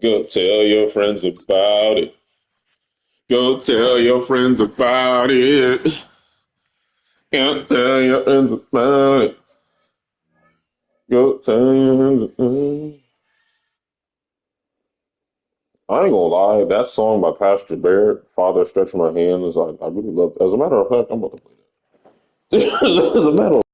Go tell your friends about it. Go tell your friends about it. Go tell your friends about it. Go tell your friends about it. I ain't gonna lie, that song by Pastor Barrett, Father Stretch My Hand, is I really love it. As a matter of fact, I'm about to play that. As a matter of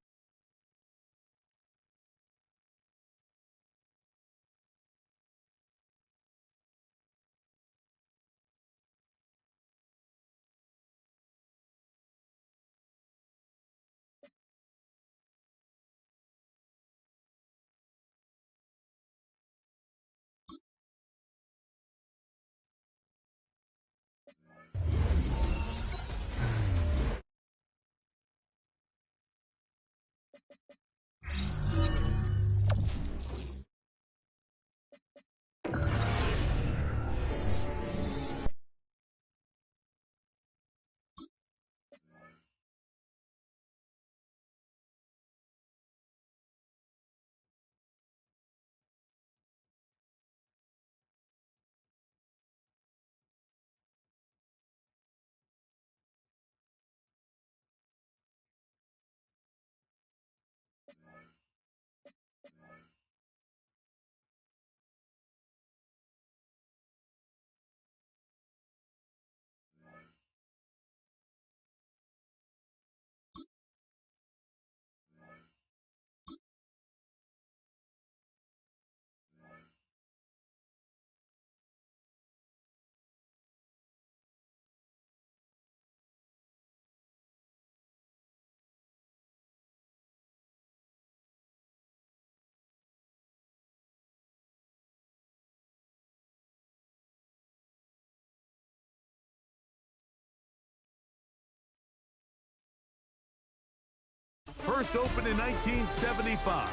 First opened in 1975,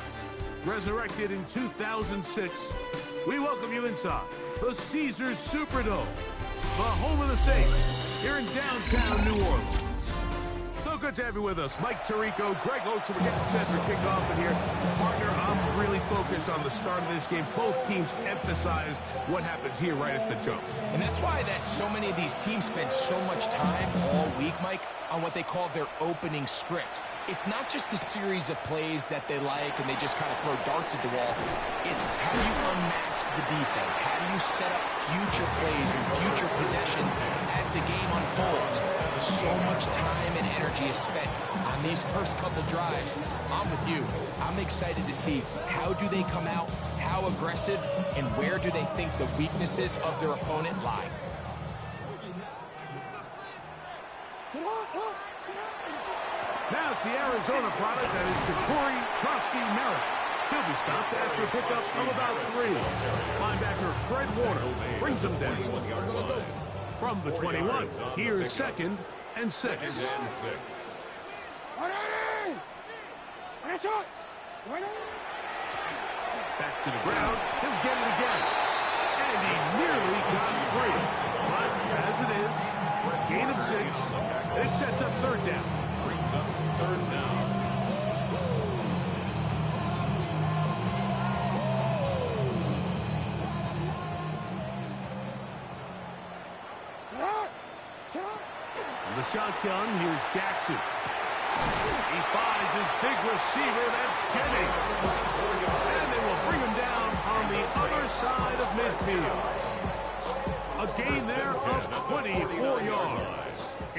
resurrected in 2006, we welcome you inside the Caesars Superdome, the home of the Saints, here in downtown New Orleans. So good to have you with us. Mike Tirico, Greg Oates, we're getting set for kickoff in here. Partner, I'm really focused on the start of this game. Both teams emphasize what happens here right at the jump. And that's why so many of these teams spend so much time all week, Mike, on what they call their opening script. It's not just a series of plays that they like and they just kind of throw darts at the wall. It's how do you unmask the defense? How do you set up future plays and future possessions as the game unfolds? So much time and energy is spent on these first couple drives. I'm with you. I'm excited to see how do they come out, how aggressive, and where do they think the weaknesses of their opponent lie. Now it's the Arizona product that is Corey Krosky-Merritt. He'll be stopped after a pickup of about 3. Linebacker Fred Warner brings him down. From the 21, here's 2nd and 6. Back to the ground, he'll get it again. And he nearly got free. But as it is, gain of 6, and it sets up 3rd down. Brings up 3rd down. The shotgun, here's Jackson. He finds his big receiver, that's Jennings. And they will bring him down on the other side of midfield. A gain there of 24 yards.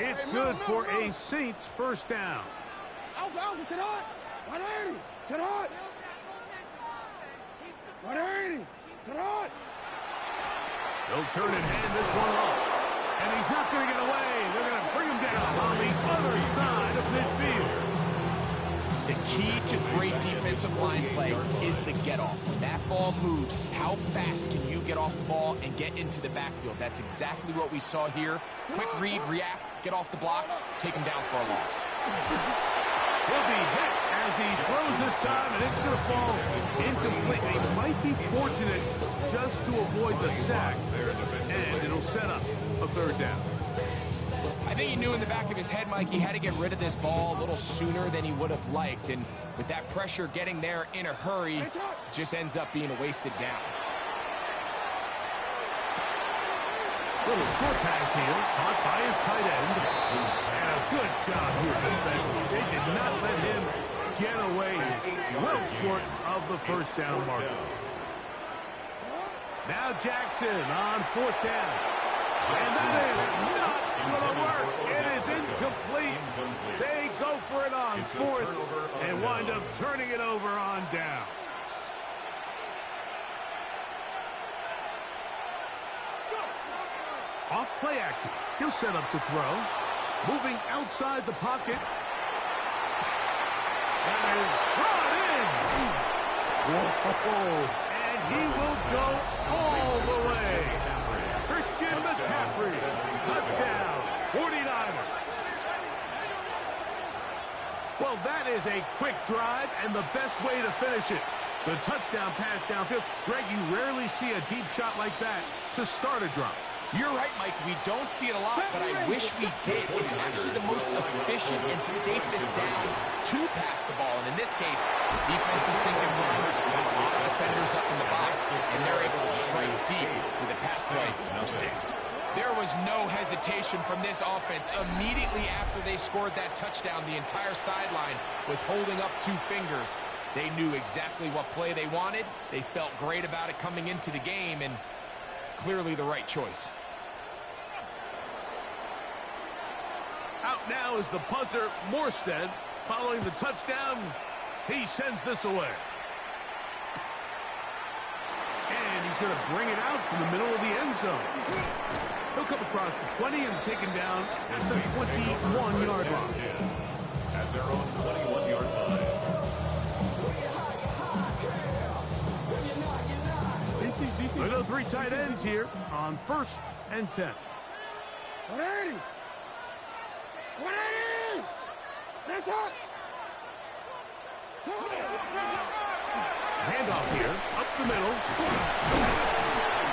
It's good for a Saints 1st down. They'll turn and hand this one off. And he's not going to get away. They're going to bring him down on the other side of midfield. The key to great defensive line play is the get-off. When that ball moves, how fast can you get off the ball and get into the backfield? That's exactly what we saw here. Quick read, react, get off the block, take him down for a loss. He'll be hit as he throws this time, and it's going to fall incomplete. He might be fortunate just to avoid the sack, and it'll set up a 3rd down. I think he knew in the back of his head, Mike, he had to get rid of this ball a little sooner than he would have liked. And with that pressure getting there in a hurry, it just ends up being a wasted down. Little short pass here, caught by his tight end. And a good job here defensively. They did not let him get away. He's well short of the first down marker. Now Jackson on fourth down. And that is not going to work. It is incomplete. They go for it on fourth and wind up turning it over on down. Off play action. He'll set up to throw. Moving outside the pocket. That is brought in. Whoa. And he will go all the way. Christian McCaffrey. Touchdown. 49ers. Well, that is a quick drive and the best way to finish it. The touchdown pass downfield. Greg, you rarely see a deep shot like that to start a drive. You're right, Mike. We don't see it a lot, but I wish we did. It's actually the most efficient and safest down to pass the ball. And in this case, defense is thinking run. Defenders up in the box, and they're able to strike deep with a pass rights for 6. There was no hesitation from this offense. Immediately after they scored that touchdown, the entire sideline was holding up 2 fingers. They knew exactly what play they wanted. They felt great about it coming into the game, and clearly the right choice. Out now is the punter, Morstead. Following the touchdown, he sends this away. And he's going to bring it out from the middle of the end zone. He'll come across the 20 and taken down at the 21-yard line. At their own 21-yard line. We go 3 tight ends here on 1st and 10. 180. 180. That's hot. Handoff here, up the middle.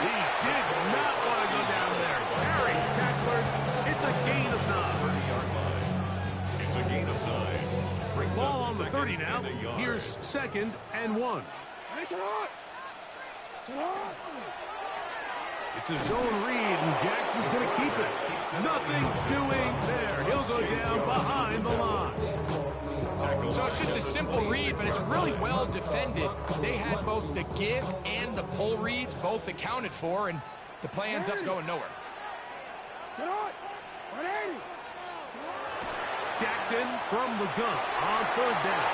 He did not want to go down there. Carry tacklers. It's a gain of 9. 30-yard line. It's a gain of 9. Brings Ball up on the 30 now. second and a yard. Here's 2nd and 1. That's hot. It's a zone read, and Jackson's going to keep it. Nothing doing there. He'll go down behind the line. So it's just a simple read, but it's really well defended. They had both the give and the pull reads, both accounted for, and the play ends up going nowhere. 180. Jackson from the gun on 3rd down.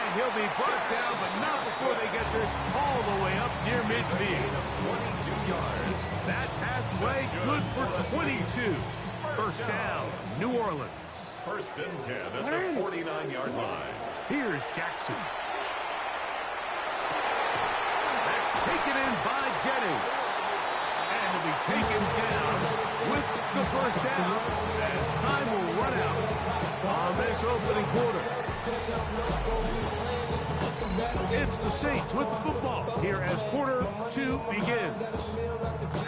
And he'll be brought down, but not before they get this all the way up near midfield. 22 yards. That pass play good for 22. First down, New Orleans. 1st and 10 at the 49-yard line. Here's Jackson. That's taken in by Jennings. And will be taken down with the first down as time will run out on this opening quarter. It's the Saints with the football here as quarter 2 begins.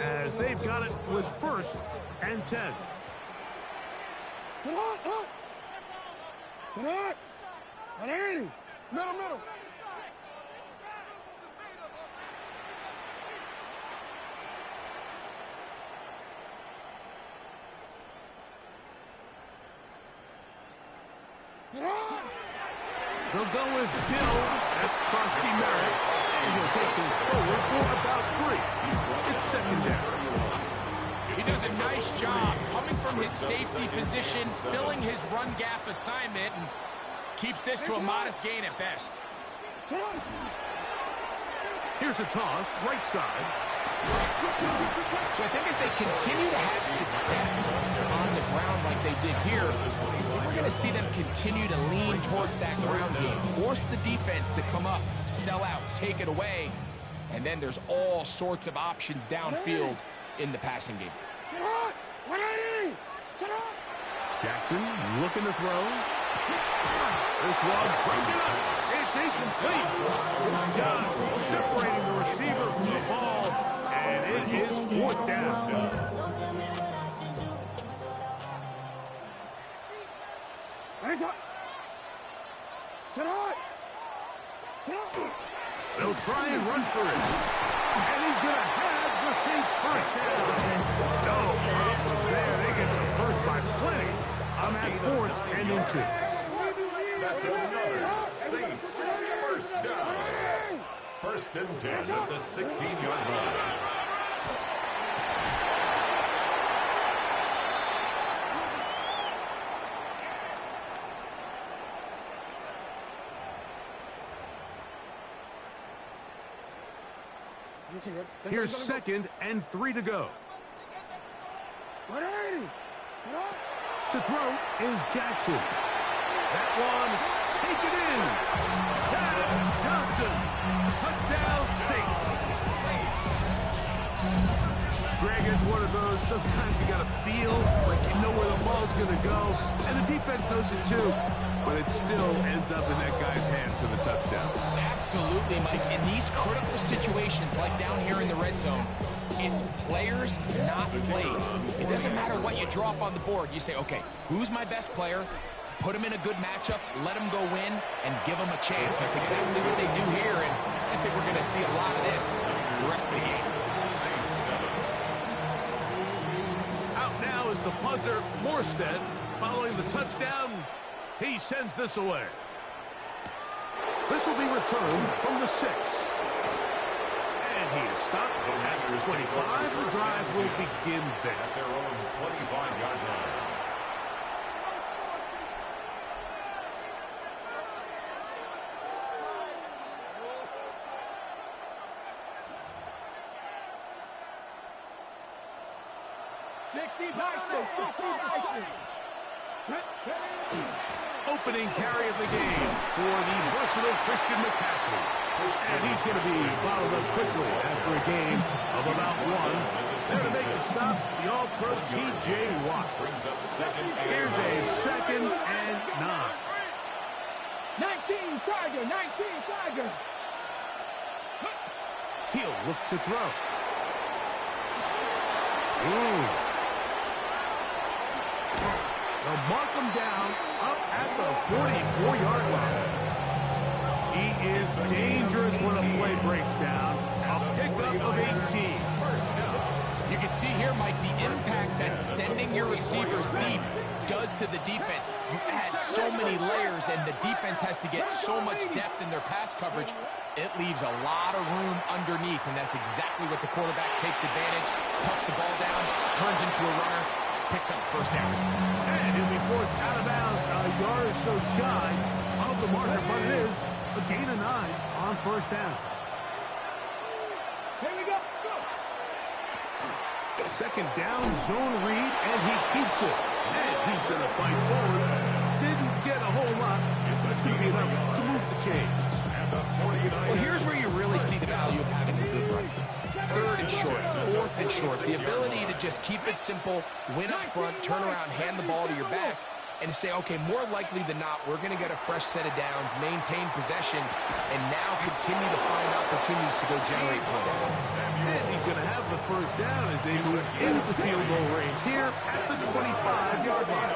As they've got it with 1st and 10. Come on. 180. Middle. They'll go with Bill. That's Krusty Merritt. And he'll take this forward for about 3. It's 2nd down. He does a nice job coming from his safety position, filling his run gap assignment, and keeps this to a modest gain at best. Here's a toss, right side. So I think as they continue to have success on the ground like they did here, we're going to see them continue to lean towards that ground game, force the defense to come up, sell out, take it away, and then there's all sorts of options downfield in the passing game. 180. Jackson looking to throw. This one broken up. It's incomplete. Good job separating the receiver from the ball, and it is 4th down. They'll try and run for it. And he's going to have the the Saints first down. No problem there. They get the first by plenty on that 4th and inches. That's another Saints first down. 1st and 10 at the 16-yard line. Here's 2nd and 3 to go. To throw is Jackson. That one, take it in. Down, Johnson. Touchdown, Saints. Greg, it's one of those, sometimes you got to feel like you know where the ball's going to go, and the defense knows it too, but it still ends up in that guy's hands for the touchdown. Absolutely, Mike. In these critical situations, like down here in the red zone, it's players, not plays. It doesn't matter what you draw up on the board. You say, okay, who's my best player? Put him in a good matchup, let him go win, and give him a chance. That's exactly what they do here, and I think we're going to see a lot of this the rest of the game. Out now is the punter, Morstead. Following the touchdown, he sends this away. This will be returned from the 6. And he is stopped at the 25. The drive will begin there. At their own 25-yard line. Opening carry of the game for the versatile Christian McCaffrey. And he's going to be followed up quickly after a game of about 1. There to make the stop, the All-Pro T.J. Watt. Brings up 2nd and Here's a 2nd and 9. 19 Tiger, 19 Tiger. He'll look to throw. Ooh. They'll mark him down up at the 44-yard line. He is dangerous when a play breaks down. A pickup of 18. You can see here, Mike, the impact that sending your receivers deep does to the defense. You add so many layers, and the defense has to get so much depth in their pass coverage. It leaves a lot of room underneath, and that's exactly what the quarterback takes advantage. Tucks the ball down, turns into a runner, picks up the 1st down. And he'll be forced out of bounds a yard or so shy of the marker, but it is a gain of 9 on 1st down. Here we go. 2nd down, zone read, and he keeps it. And he's going to fight forward. Didn't get a whole lot. It's going to be enough to move the chains. Well, here's where you really see the value of having a good run. 3rd and short, 4th and short. The ability to just keep it simple, win up front, turn around, hand the ball to your back, and say, okay, more likely than not, we're going to get a fresh set of downs, maintain possession, and now continue to find opportunities to go generate points. And he's going to have the 1st down as they move into field goal range here at the 25-yard line.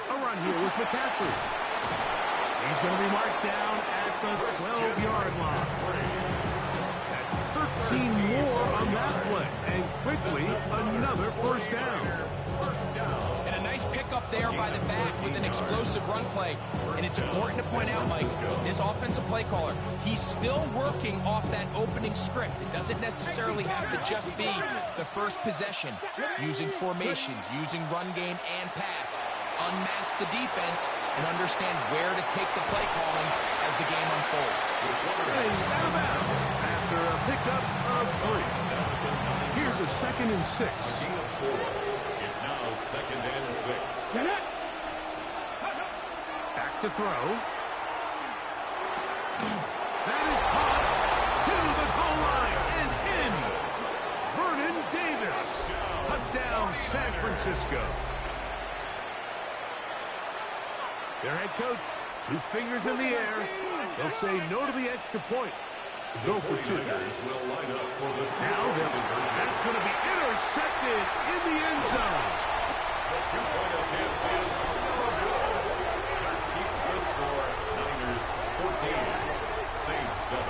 A run here with McCaffrey. He's going to be marked down at the 12-yard line. That's 13 more on that play. And quickly, another 1st down. And a nice pickup there by the back with an explosive run play. And it's important to point out, Mike, this offensive play caller, he's still working off that opening script. It doesn't necessarily have to just be the first possession. Using formations, using run game and pass. Unmask the defense and understand where to take the play calling as the game unfolds. And he's out of bounds after a pickup of 3. Here's a 2nd and 6. It's now 2nd and 6. Back to throw. That is caught to the goal line and in. Vernon Davis. Touchdown, San Francisco. Their head coach, 2 fingers in the air. They'll say no to the extra point. Go for 2. Will line up for the Now that's going to be intercepted in the end zone. The 2-point attempt is no good. That keeps the score. Niners 14, Saints 7.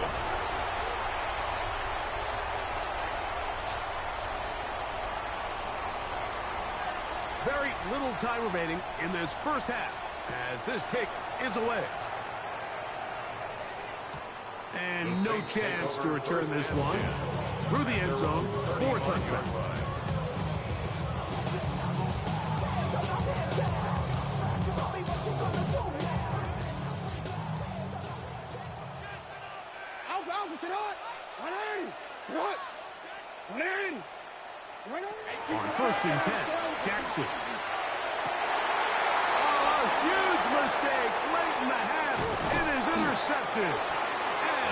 Very little time remaining in this first half as this kick is away. And no chance to return this one. Through the end zone for a touchdown. On 1st and 10, Jackson. Oh, a huge mistake late in the half. It is intercepted.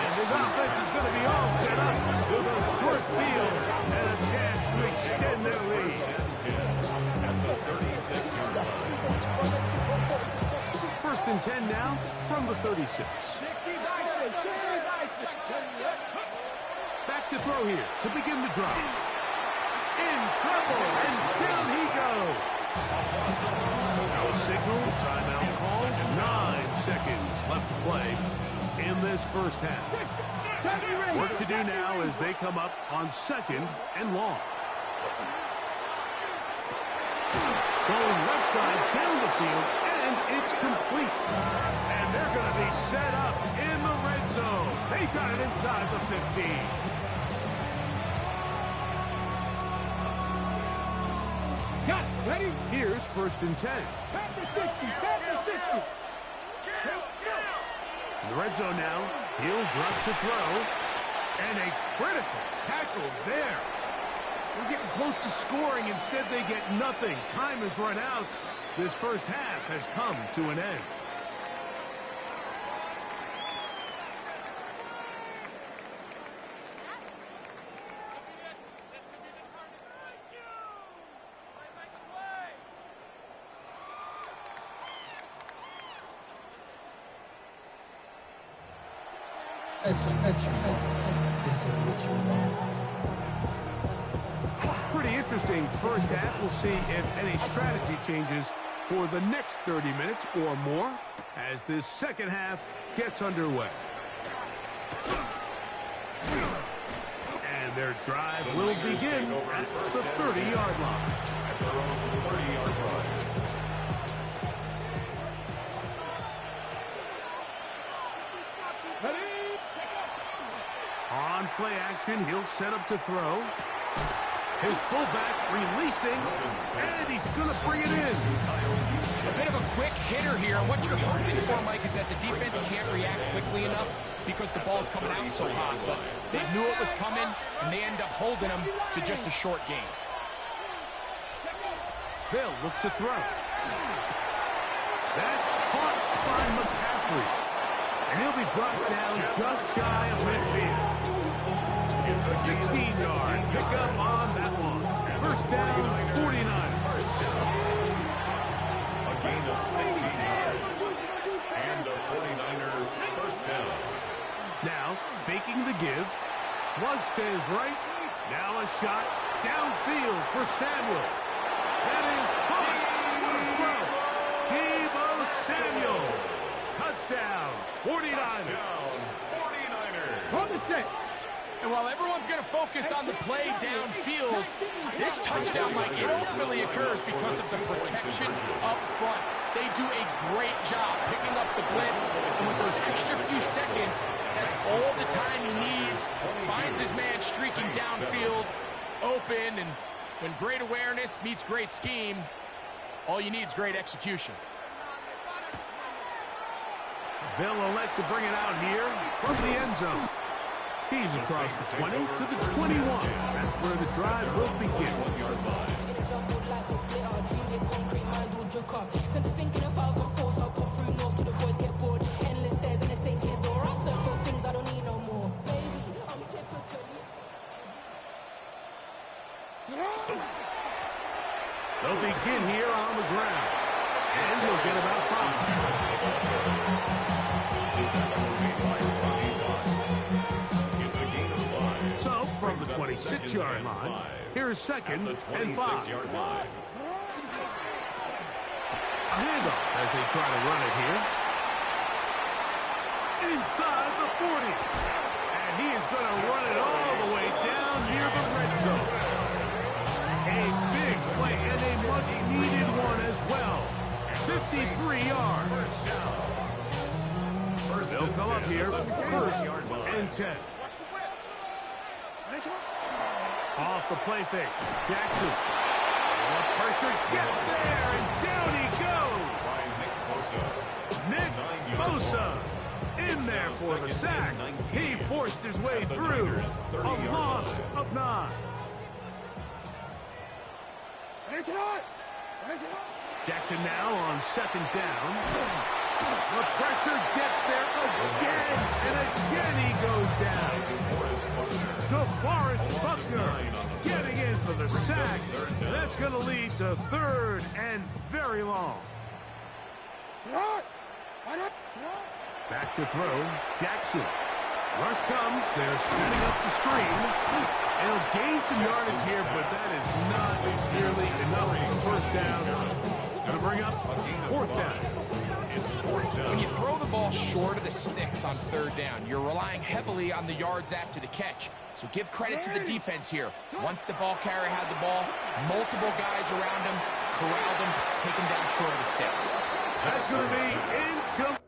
And his offense is going to be all set up with a short field and a chance to extend their lead. At the 36-yard line. 1st and 10 now from the 36. Back to throw here to begin the drive. In trouble, and down he goes. No signal, timeout call. 9 seconds left to play in this first half. Work to do now as they come up on 2nd and long. Going left side down the field, and it's complete. And they're going to be set up in the red zone. They got it inside the 15. Got it. Ready? Here's 1st and 10. Back to 60. Back to 60. In the red zone now. He'll drop to throw. And a critical tackle there. They're getting close to scoring. Instead, they get nothing. Time has run out. This first half has come to an end. Pretty interesting first half. We'll see if any strategy changes for the next 30 minutes or more as this second half gets underway. And their drive will begin at the 30-yard line. At their own 30-yard line. On play action, he'll set up to throw. His fullback releasing, and he's going to bring it in. A bit of a quick hitter here. What you're hoping for, Mike, is that the defense can't react quickly enough because the ball's coming out so hot. But they knew it was coming, and they end up holding them to just a short gain. They'll look to throw. That's caught by McCaffrey. And he'll be brought down just shy of midfield. 16-yard pickup on that one. First down, 49. A gain of 16 yards. And a 49er first down. Now, faking the give. Flush to his right. Now a shot downfield for Samuel. That is caught. Deebo Samuel. Touchdown, 49ers. Touchdown, 49ers. On the set. And while everyone's going to focus on the play downfield, this touchdown, Mike, it ultimately occurs because of the protection up front. They do a great job picking up the blitz, and with those extra few seconds, that's all the time he needs. Finds his man streaking downfield, open, and when great awareness meets great scheme, all you need is great execution. They'll elect to bring it out here from the end zone. He's across the 20 to the 21. That's where the drive will begin. They'll begin here on the ground. And he'll get about 5. So, from the 26-yard line, here's 2nd and 5. A handoff as they try to run it here. Inside the 40. And he is going to run it all the way down near the red zone. A big play and a He needed one as well. 53 yards. They'll come up here, first and 10. Off the play fake. Jackson. The pressure gets there, and down he goes. Nick Bosa in there for the sack. He forced his way through. A loss of 9. Jackson now on 2nd down. The pressure gets there again, and again he goes down. DeForest Buckner getting in for the sack, and that's going to lead to 3rd and very long. Back to throw, Jackson. Rush comes, they're setting up the screen. He'll gain some yardage here, but that is not nearly enough for first down. It's going to bring up 4th down. When you throw the ball short of the sticks on 3rd down, you're relying heavily on the yards after the catch. So give credit to the defense here. Once the ball carrier had the ball, multiple guys around him, corralled him, take him down short of the sticks. That's going to be incomplete.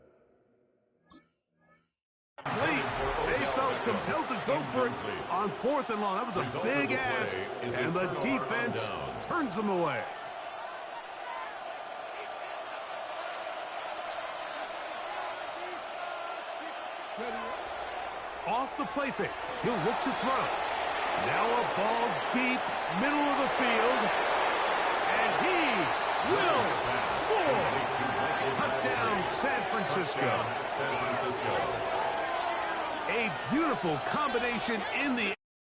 They felt compelled to go for it on 4th and long. That was a big ask, and the defense turns them away. Off the play fake. He'll look to throw. Now a ball deep, middle of the field. And he will score. Touchdown, San Francisco. A beautiful combination in the